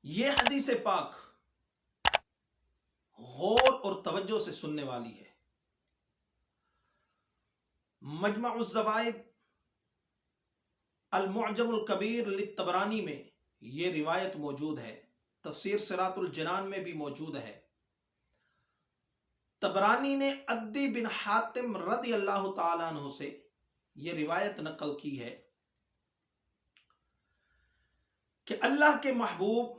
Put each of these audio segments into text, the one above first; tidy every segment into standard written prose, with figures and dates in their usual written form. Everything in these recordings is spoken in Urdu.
یہ حدیث پاک غور اور توجہ سے سننے والی ہے۔ مجمع الزوائد المعجم الکبیر للطبرانی میں یہ روایت موجود ہے، تفسیر صراط الجنان میں بھی موجود ہے۔ طبرانی نے عدی بن حاتم رضی اللہ تعالیٰ عنہ سے یہ روایت نقل کی ہے کہ اللہ کے محبوب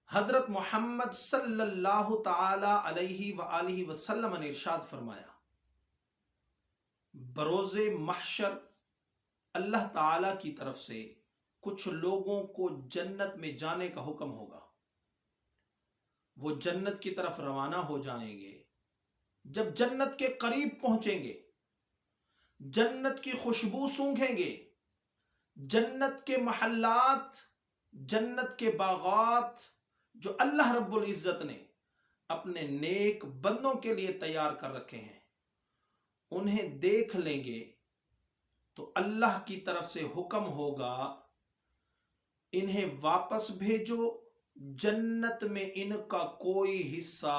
حضرت محمد صلی اللہ تعالی علیہ وآلہ وسلم نے ارشاد فرمایا، بروز محشر اللہ تعالی کی طرف سے کچھ لوگوں کو جنت میں جانے کا حکم ہوگا۔ وہ جنت کی طرف روانہ ہو جائیں گے۔ جب جنت کے قریب پہنچیں گے، جنت کی خوشبو سونگھیں گے، جنت کے محلات، جنت کے باغات جو اللہ رب العزت نے اپنے نیک بندوں کے لیے تیار کر رکھے ہیں، انہیں دیکھ لیں گے تو اللہ کی طرف سے حکم ہوگا، انہیں واپس بھیجو، جنت میں ان کا کوئی حصہ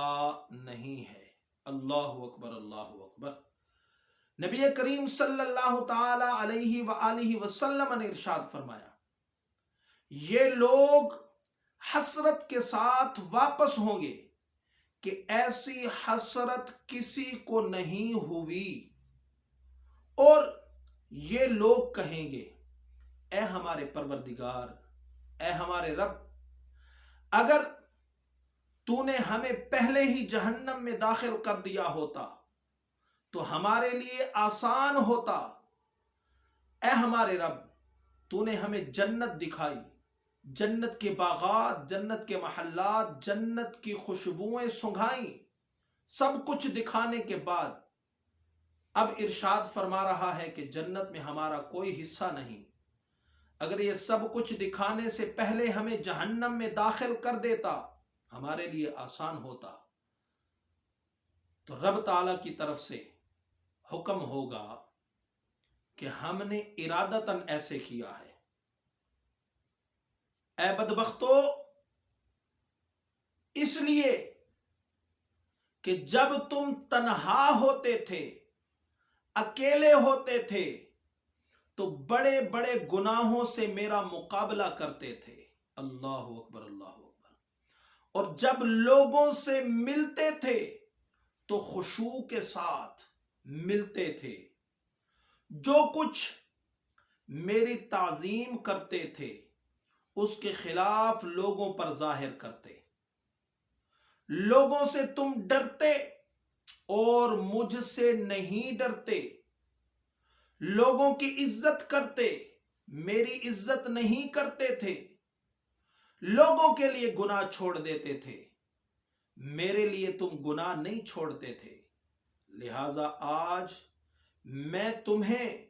نہیں ہے۔ اللہ اکبر، اللہ اکبر۔ نبی کریم صلی اللہ تعالی علیہ وآلہ وسلم نے ارشاد فرمایا، یہ لوگ حسرت کے ساتھ واپس ہوں گے کہ ایسی حسرت کسی کو نہیں ہوئی، اور یہ لوگ کہیں گے، اے ہمارے پروردگار، اے ہمارے رب، اگر تو نے ہمیں پہلے ہی جہنم میں داخل کر دیا ہوتا تو ہمارے لیے آسان ہوتا۔ اے ہمارے رب، تو نے ہمیں جنت دکھائی، جنت کے باغات، جنت کے محلات، جنت کی خوشبوئیں سنگھائیں، سب کچھ دکھانے کے بعد اب ارشاد فرما رہا ہے کہ جنت میں ہمارا کوئی حصہ نہیں۔ اگر یہ سب کچھ دکھانے سے پہلے ہمیں جہنم میں داخل کر دیتا، ہمارے لیے آسان ہوتا۔ تو رب تعالیٰ کی طرف سے حکم ہوگا کہ ہم نے ارادتاً ایسے کیا ہے۔ اے بدبختو، اس لیے کہ جب تم تنہا ہوتے تھے، اکیلے ہوتے تھے، تو بڑے بڑے گناہوں سے میرا مقابلہ کرتے تھے۔ اللہ اکبر، اللہ اکبر۔ اور جب لوگوں سے ملتے تھے تو خشوع کے ساتھ ملتے تھے، جو کچھ میری تعظیم کرتے تھے اس کے خلاف لوگوں پر ظاہر کرتے۔ لوگوں سے تم ڈرتے اور مجھ سے نہیں ڈرتے، لوگوں کی عزت کرتے، میری عزت نہیں کرتے تھے، لوگوں کے لیے گناہ چھوڑ دیتے تھے، میرے لیے تم گناہ نہیں چھوڑتے تھے۔ لہذا آج میں تمہیں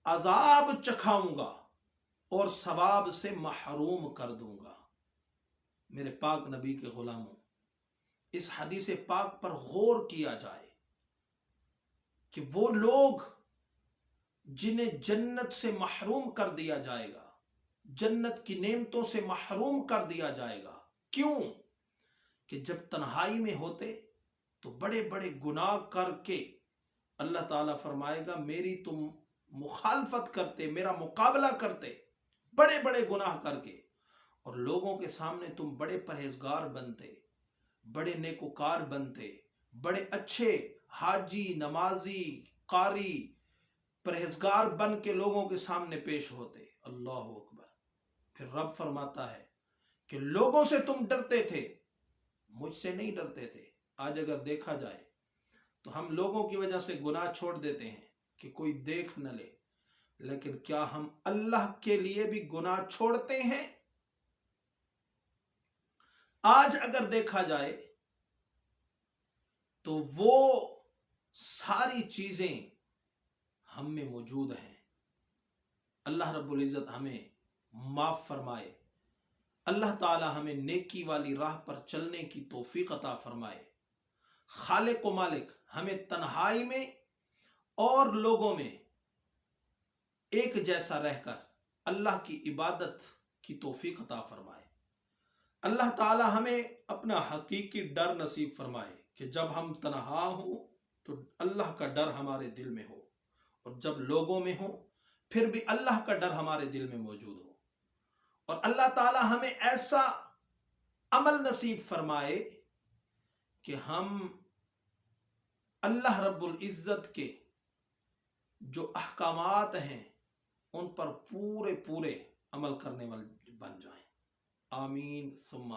عذاب چکھاؤں گا اور ثواب سے محروم کر دوں گا۔ میرے پاک نبی کے غلاموں، اس حدیث پاک پر غور کیا جائے کہ وہ لوگ جنہیں جنت سے محروم کر دیا جائے گا، جنت کی نعمتوں سے محروم کر دیا جائے گا۔ کیوں؟ کہ جب تنہائی میں ہوتے تو بڑے بڑے گناہ کر کے اللہ تعالیٰ فرمائے گا، میری تم مخالفت کرتے، میرا مقابلہ کرتے، بڑے بڑے گناہ کر کے، اور لوگوں کے سامنے تم بڑے پرہیزگار بنتے، بڑے نیکوکار بنتے، بڑے اچھے حاجی، نمازی، قاری، پرہیزگار بن کے لوگوں کے سامنے پیش ہوتے۔ اللہ اکبر۔ پھر رب فرماتا ہے کہ لوگوں سے تم ڈرتے تھے، مجھ سے نہیں ڈرتے تھے۔ آج اگر دیکھا جائے تو ہم لوگوں کی وجہ سے گناہ چھوڑ دیتے ہیں کہ کوئی دیکھ نہ لے، لیکن کیا ہم اللہ کے لیے بھی گناہ چھوڑتے ہیں؟ آج اگر دیکھا جائے تو وہ ساری چیزیں ہم میں موجود ہیں۔ اللہ رب العزت ہمیں معاف فرمائے، اللہ تعالی ہمیں نیکی والی راہ پر چلنے کی توفیق عطا فرمائے۔ خالق و مالک ہمیں تنہائی میں اور لوگوں میں ایک جیسا رہ کر اللہ کی عبادت کی توفیق عطا فرمائے۔ اللہ تعالی ہمیں اپنا حقیقی ڈر نصیب فرمائے کہ جب ہم تنہا ہوں تو اللہ کا ڈر ہمارے دل میں ہو، اور جب لوگوں میں ہو پھر بھی اللہ کا ڈر ہمارے دل میں موجود ہو، اور اللہ تعالی ہمیں ایسا عمل نصیب فرمائے کہ ہم اللہ رب العزت کے جو احکامات ہیں ان پر پورے عمل کرنے والے بن جائیں۔ آمین ثم